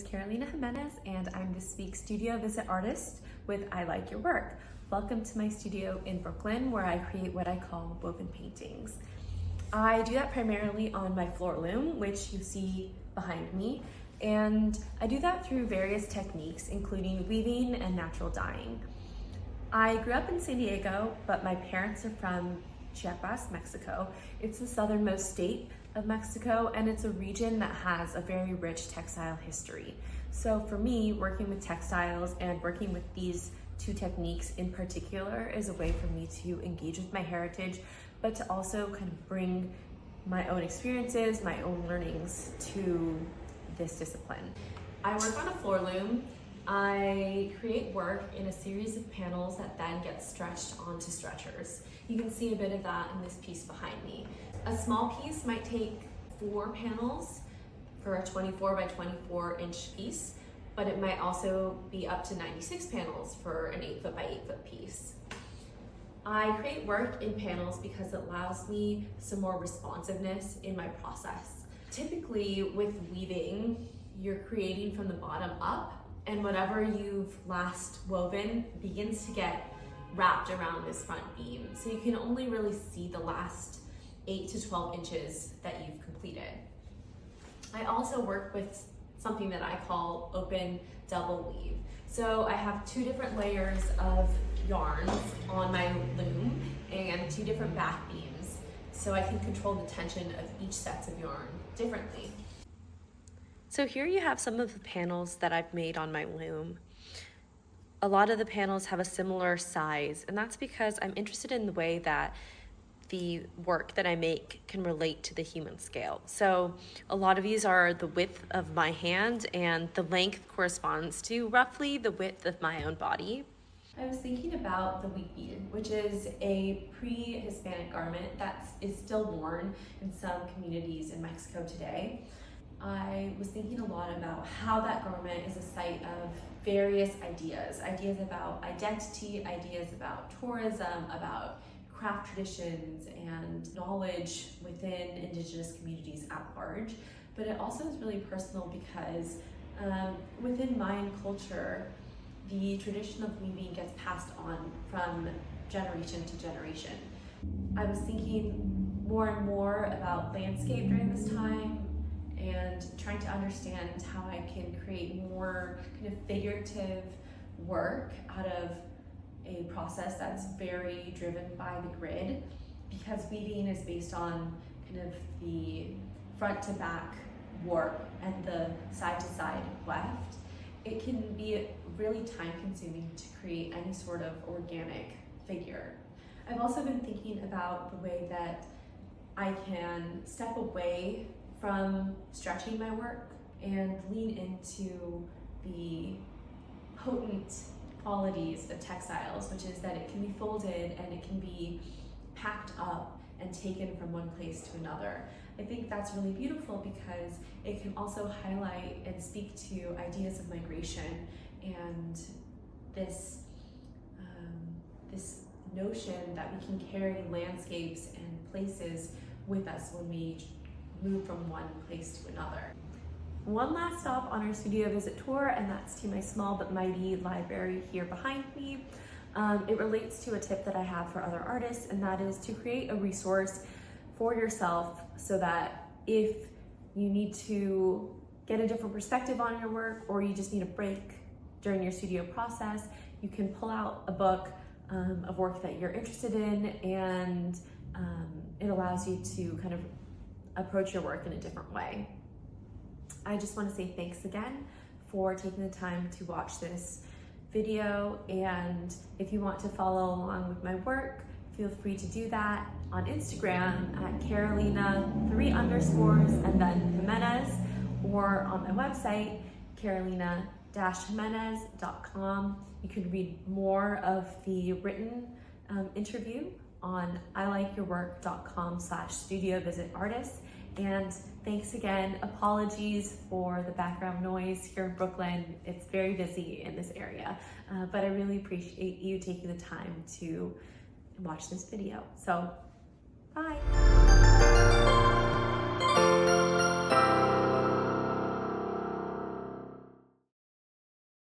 Carolina Jimenez, and I'm this week's studio visit artist with I Like Your Work. Welcome to my studio in Brooklyn, where I create what I call woven paintings. I do that primarily on my floor loom, which you see behind me, and I do that through various techniques, including weaving and natural dyeing. I grew up in San Diego, but my parents are from Chiapas, Mexico. It's the southernmost state of Mexico, and it's a region that has a very rich textile history. So for me, working with textiles and working with these two techniques in particular is a way for me to engage with my heritage, but to also kind of bring my own experiences, my own learnings to this discipline. I work on a floor loom. I create work in a series of panels that then get stretched onto stretchers. You can see a bit of that in this piece behind me. A small piece might take 4 panels for a 24 by 24 inch piece, but it might also be up to 96 panels for an 8 foot by 8 foot piece. I create work in panels because it allows me some more responsiveness in my process. Typically with weaving, you're creating from the bottom up, and whatever you've last woven begins to get wrapped around this front beam. So you can only really see the last 8 to 12 inches that you've completed. I also work with something that I call open double weave. So I have 2 different layers of yarns on my loom and 2 different back beams, so I can control the tension of each set of yarn differently. So here you have some of the panels that I've made on my loom. A lot of the panels have a similar size, and that's because I'm interested in the way that the work that I make can relate to the human scale. So a lot of these are the width of my hand, and the length corresponds to roughly the width of my own body. I was thinking about the wheat bead, which is a pre-Hispanic garment that is still worn in some communities in Mexico today. I was thinking a lot about how that garment is a site of various ideas about identity, ideas about tourism, about craft traditions and knowledge within Indigenous communities at large. But it also is really personal because within Mayan culture, the tradition of weaving gets passed on from generation to generation. I was thinking more and more about landscape during this time and trying to understand how I can create more kind of figurative work out of a process that's very driven by the grid, because weaving is based on kind of the front to back warp and the side to side weft. It can be really time consuming to create any sort of organic figure. I've also been thinking about the way that I can step away from stretching my work and lean into the potent qualities of textiles, which is that it can be folded and it can be packed up and taken from one place to another. I think that's really beautiful because it can also highlight and speak to ideas of migration and this notion that we can carry landscapes and places with us when we move from one place to another. One last stop on our studio visit tour, and that's to my small but mighty library here behind me. It relates to a tip that I have for other artists, and that is to create a resource for yourself so that if you need to get a different perspective on your work, or you just need a break during your studio process, you can pull out a book of work that you're interested in, and it allows you to kind of approach your work in a different way. I just want to say thanks again for taking the time to watch this video, and if you want to follow along with my work, feel free to do that on Instagram at Carolina 3 underscores and then Jimenez, or on my website carolina-jimenez.com. You can read more of the written interview on iLikeYourWork.com/studio visit artist. And thanks again. Apologies for the background noise here in Brooklyn. It's very busy in this area, but I really appreciate you taking the time to watch this video. So, bye.